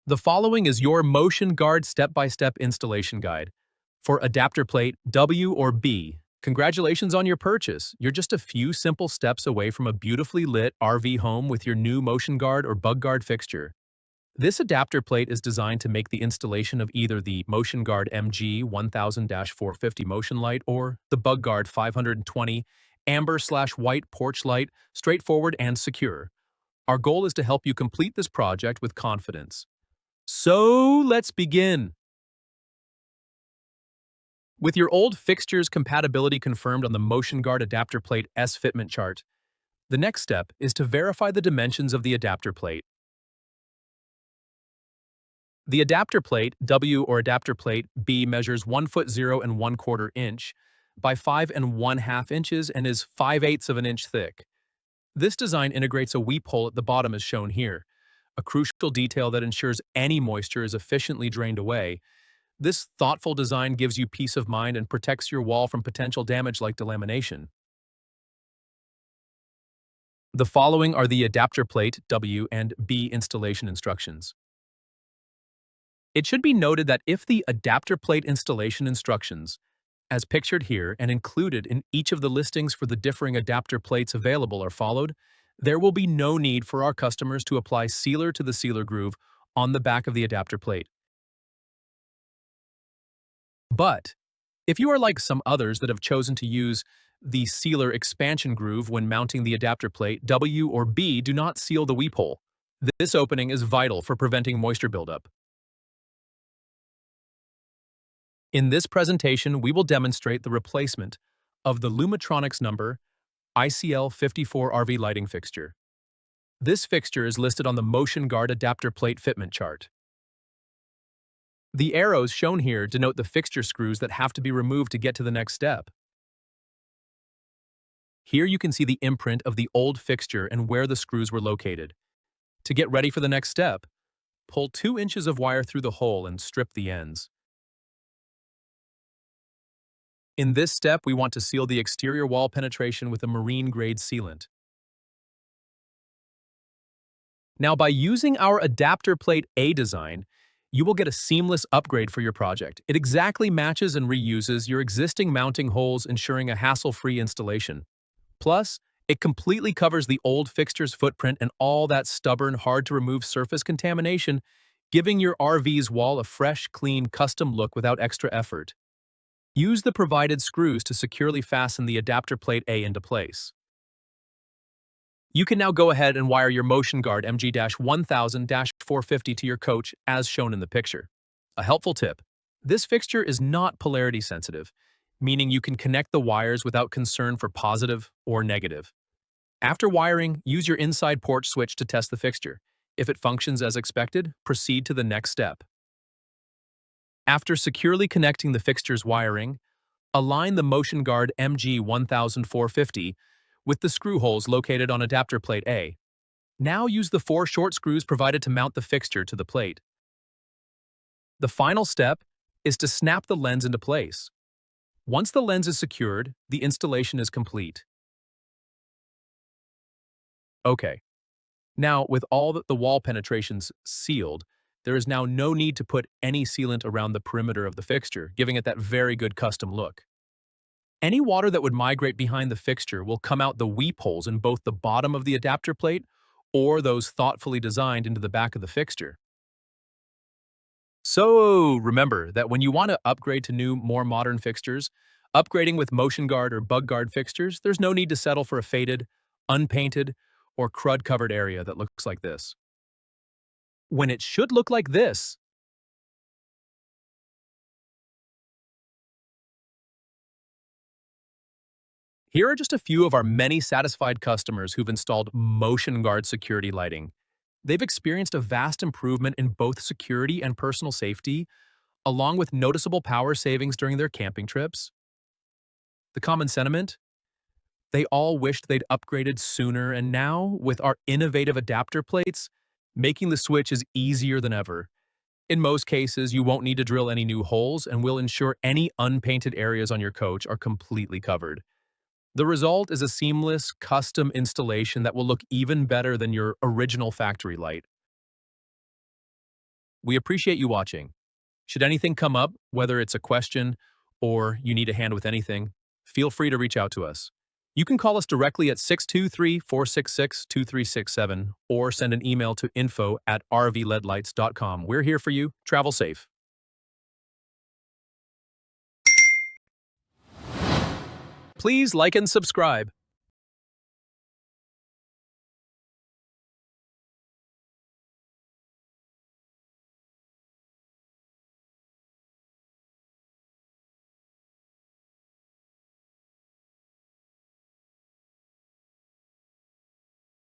The following is your Motion-Guard step-by-step installation guide for adapter plate W or B. Congratulations on your purchase. You're just a few simple steps away from a beautifully lit RV home with your new Motion-Guard or Bug-Guard fixture. This adapter plate is designed to make the installation of either the Motion-Guard MG1000-450 motion light or the Bug-Guard 520 amber/white porch light straightforward and secure. Our goal is to help you complete this project with confidence. So let's begin. With your old fixtures compatibility confirmed on the Motion-Guard Adaptor-PL-S Fitment Chart, the next step is to verify the dimensions of the adapter plate. The adapter plate W or adapter plate B measures 1 foot 0 1/4 inch by 5 1/2 inches and is 5/8 of an inch thick. This design integrates a weep hole at the bottom as shown here, a crucial detail that ensures any moisture is efficiently drained away. This thoughtful design gives you peace of mind and protects your wall from potential damage like delamination. The following are the adapter plate W and B installation instructions. It should be noted that if the adapter plate installation instructions, as pictured here and included in each of the listings for the differing adapter plates available, are followed, there will be no need for our customers to apply sealer to the sealer groove on the back of the adapter plate. But if you are like some others that have chosen to use the sealer expansion groove when mounting the adapter plate, W or B do not seal the weep hole. This opening is vital for preventing moisture buildup. In this presentation, we will demonstrate the replacement of the Lumitronics number ICL54 RV lighting fixture. This fixture is listed on the Motion-Guard Adaptor-PL Fitment Chart. The arrows shown here denote the fixture screws that have to be removed to get to the next step. Here you can see the imprint of the old fixture and where the screws were located. To get ready for the next step, pull 2 inches of wire through the hole and strip the ends. In this step, we want to seal the exterior wall penetration with a marine-grade sealant. Now, by using our Adaptor-PL-A design, you will get a seamless upgrade for your project. It exactly matches and reuses your existing mounting holes, ensuring a hassle-free installation. Plus, it completely covers the old fixture's footprint and all that stubborn, hard-to-remove surface contamination, giving your RV's wall a fresh, clean, custom look without extra effort. Use the provided screws to securely fasten the Adaptor-PL-A into place. You can now go ahead and wire your Motion-Guard MG1000-450 to your coach as shown in the picture. A helpful tip: this fixture is not polarity sensitive, meaning you can connect the wires without concern for positive or negative. After wiring, use your inside porch switch to test the fixture. If it functions as expected, proceed to the next step. After securely connecting the fixture's wiring, align the Motion-Guard MG1000-450 with the screw holes located on Adaptor-PL-A. Now use the 4 short screws provided to mount the fixture to the plate. The final step is to snap the lens into place. Once the lens is secured, the installation is complete. Okay. Now, with all the wall penetrations sealed, there is now no need to put any sealant around the perimeter of the fixture, giving it that very good custom look. Any water that would migrate behind the fixture will come out the weep holes in both the bottom of the adapter plate or those thoughtfully designed into the back of the fixture. So remember that when you want to upgrade to new, more modern fixtures, upgrading with Motion-Guard or Bug-Guard fixtures, there's no need to settle for a faded, unpainted, or crud-covered area that looks like this, when it should look like this. Here are just a few of our many satisfied customers who've installed Motion-Guard security lighting. They've experienced a vast improvement in both security and personal safety, along with noticeable power savings during their camping trips. The common sentiment? They all wished they'd upgraded sooner, and now, with our innovative adapter plates, making the switch is easier than ever. In most cases, you won't need to drill any new holes, and we'll ensure any unpainted areas on your coach are completely covered. The result is a seamless, custom installation that will look even better than your original factory light. We appreciate you watching. Should anything come up, whether it's a question or you need a hand with anything, feel free to reach out to us. You can call us directly at 623-466-2367 or send an email to info@rvlights.com. We're here for you. Travel safe. Please like and subscribe.